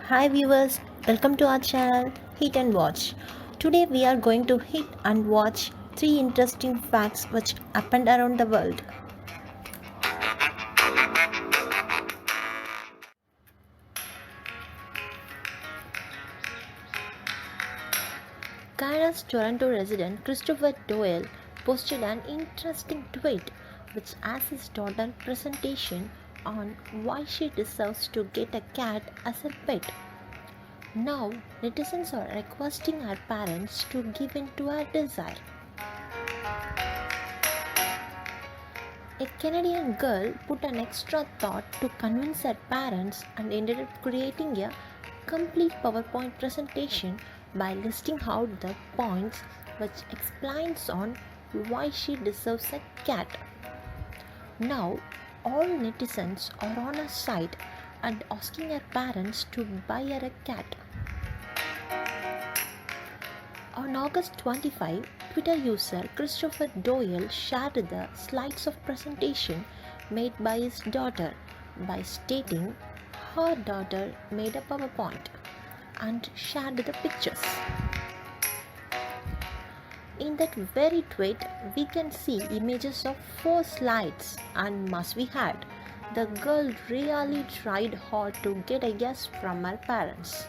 Hi viewers, welcome to our channel Hit and Watch. Today we are going to hit and watch 3 interesting facts which happened around the world. Canada's Toronto resident Christopher Doyle posted an interesting tweet which asked his daughter presentation on why she deserves to get a cat as a pet. Now, netizens are requesting her parents to give in to her desire. A Canadian girl put an extra thought to convince her parents and ended up creating a complete PowerPoint presentation by listing out the points which explains on why she deserves a cat. Now, all netizens are on her side and asking her parents to buy her a cat. On August 25, Twitter user Christopher Doyle shared the slides of presentation made by his daughter by stating her daughter made a PowerPoint and shared the pictures. In that very tweet, we can see images of 4 slides, and must be had. The girl really tried hard to get a yes from her parents.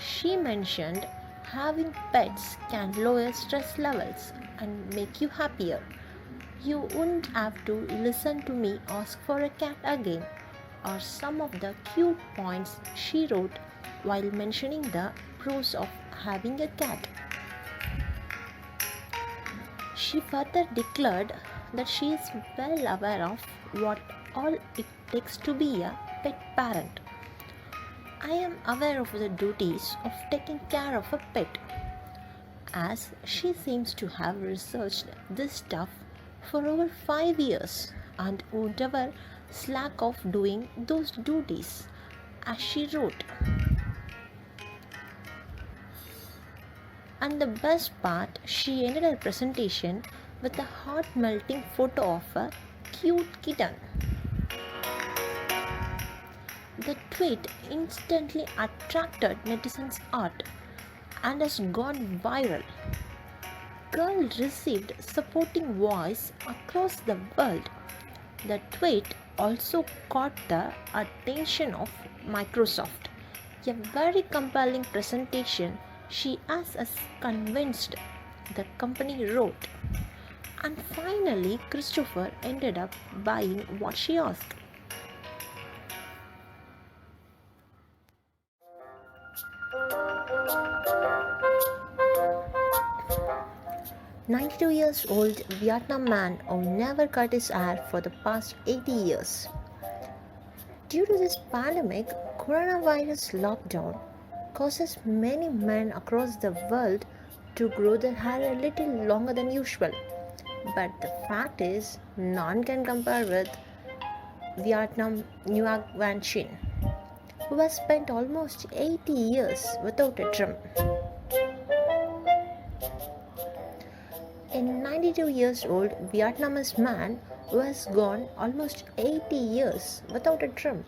She mentioned having pets can lower stress levels and make you happier. You wouldn't have to listen to me ask for a cat again, or some of the cute points she wrote while mentioning the pros of having a cat. She further declared that she is well aware of what all it takes to be a pet parent. I am aware of the duties of taking care of a pet, as she seems to have researched this stuff for over 5 years and would never slack off doing those duties, as she wrote. And the best part, she ended her presentation with a heart melting photo of a cute kitten. The tweet instantly attracted netizens' art and has gone viral. Girl received supporting voice across the world. The tweet also caught the attention of Microsoft. A very compelling presentation she has us convinced, the company wrote. And finally, Christopher ended up buying what she asked. 92 years old Vietnam man who never cut his hair for the past 80 years. Due to this pandemic, coronavirus lockdown causes many men across the world to grow their hair a little longer than usual. But the fact is, none can compare with Vietnam Nguyen Van Chin, who has spent almost 80 years without a trim. A 92 years old Vietnamese man who has gone almost 80 years without a trim.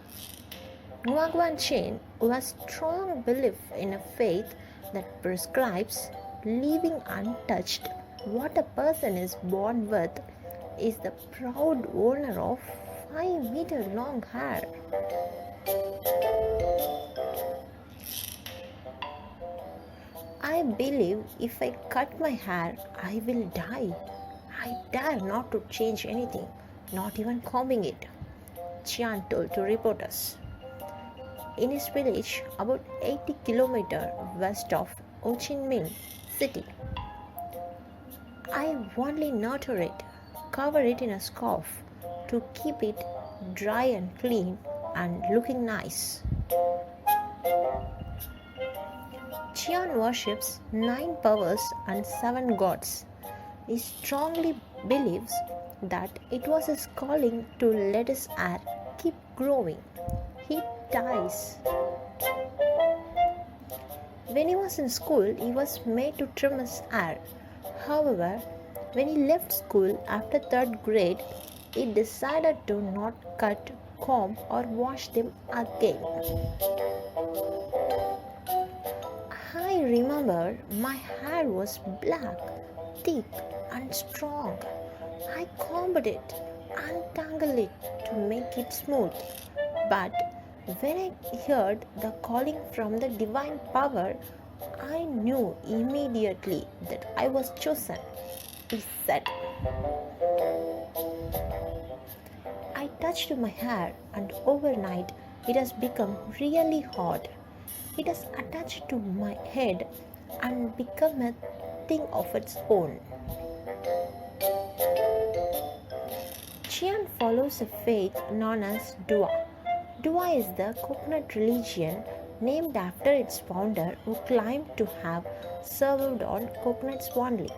Nguyen Van Chin, who has strong belief in a faith that prescribes leaving untouched what a person is born with, is the proud owner of 5-meter long hair. I believe if I cut my hair, I will die. I dare not to change anything, not even combing it, Chian told to reporters. In his village, about 80 kilometers west of Ho Chi Minh City, I only nurture it, cover it in a scarf to keep it dry and clean and looking nice. Chian worships 9 powers and 7 gods. He strongly believes that it was his calling to let his hair keep growing. He dies. When he was in school, he was made to trim his hair. However, when he left school after 3rd grade, he decided to not cut, comb, or wash them again. I remember my hair was black, thick, and strong. I combed it and tangled it to make it smooth. But when I heard the calling from the divine power, I knew immediately that I was chosen, he said. I touched my hair, and overnight it has become really hot. It has attached to my head and become a thing of its own. Qian follows a faith known as Dua. Dua is the coconut religion named after its founder who claimed to have served on coconuts only.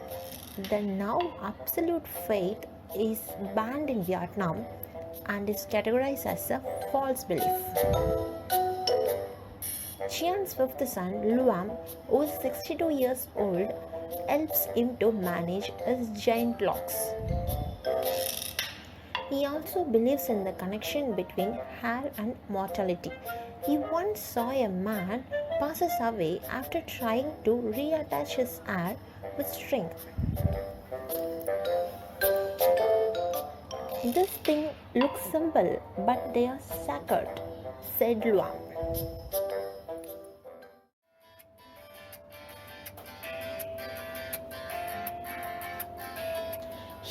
The now absolute faith is banned in Vietnam and is categorized as a false belief. Chian's fifth son, Luam, who is 62 years old, helps him to manage his giant locks. He also believes in the connection between hair and mortality. He once saw a man passes away after trying to reattach his hair with string. This thing looks simple, but they are sacred, said Luam.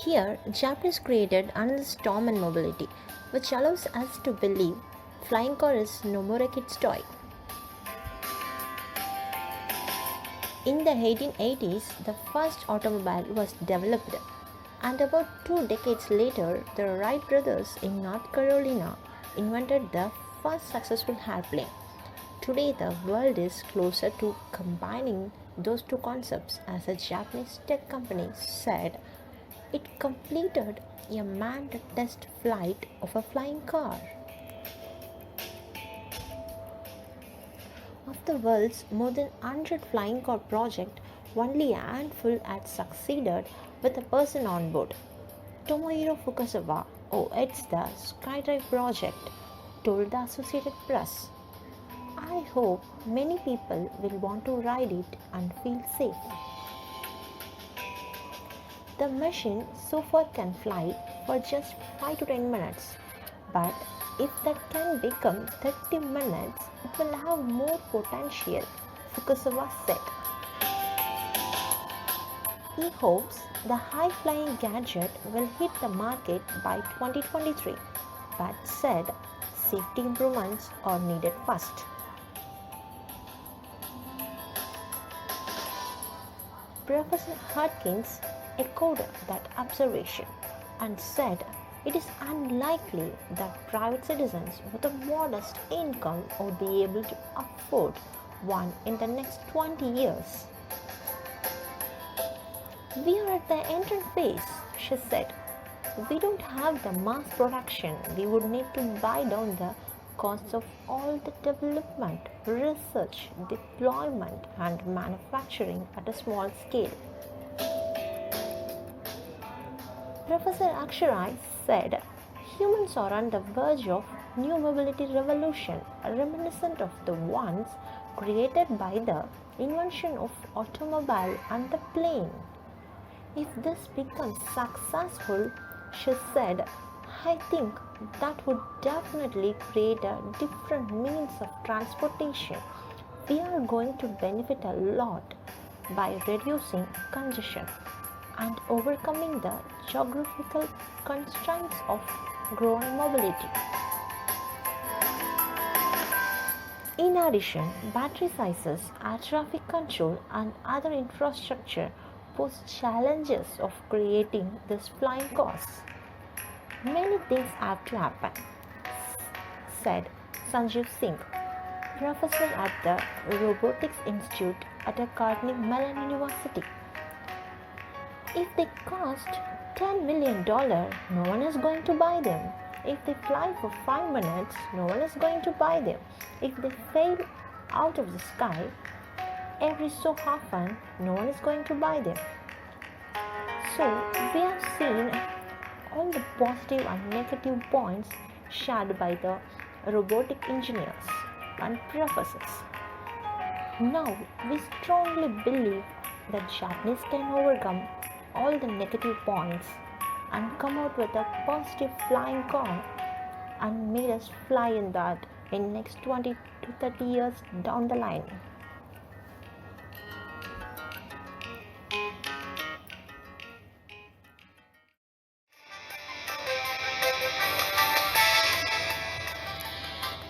Here, Japanese created another storm in mobility, which allows us to believe flying car is no more a kid's toy. In the 1880s, the first automobile was developed, and about 2 decades later, the Wright brothers in North Carolina invented the first successful airplane. Today, the world is closer to combining those two concepts, as a Japanese tech company said it completed a manned test flight of a flying car. Of the world's more than 100 flying car projects, only a handful had succeeded with a person on board. Tomohiro Fukasawa, who heads the Skydrive project, told the Associated Press, "I hope many people will want to ride it and feel safe." The machine so far can fly for just 5 to 10 minutes, but if that can become 30 minutes, it will have more potential, Fukasawa said. He hopes the high-flying gadget will hit the market by 2023, but said safety improvements are needed first. Professor Hudkins echoed that observation and said it is unlikely that private citizens with a modest income would be able to afford one in the next 20 years. "We are at the entrance phase," she said. "We don't have the mass production. We would need to buy down the costs of all the development, research, deployment, and manufacturing at a small scale." Professor Aksharai said, "Humans are on the verge of new mobility revolution, reminiscent of the ones created by the invention of automobile and the plane. If this becomes successful," she said, "I think that would definitely create a different means of transportation. We are going to benefit a lot by reducing congestion and overcoming the geographical constraints of growing mobility." In addition, battery sizes, air traffic control, and other infrastructure pose challenges of creating these flying cars. "Many things have to happen," said Sanjeev Singh, professor at the Robotics Institute at Carnegie Mellon University. "If they cost $10 million, no one is going to buy them. If they fly for 5 minutes, no one is going to buy them. If they fail out of the sky every so often, no one is going to buy them." So, we have seen all the positive and negative points shared by the robotic engineers and professors. Now, we strongly believe that Japanese can overcome all the negative points and come out with a positive flying car and made us fly in that in next 20 to 30 years down the line.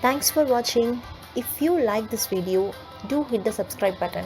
Thanks for watching. If you like this video, do hit the subscribe button.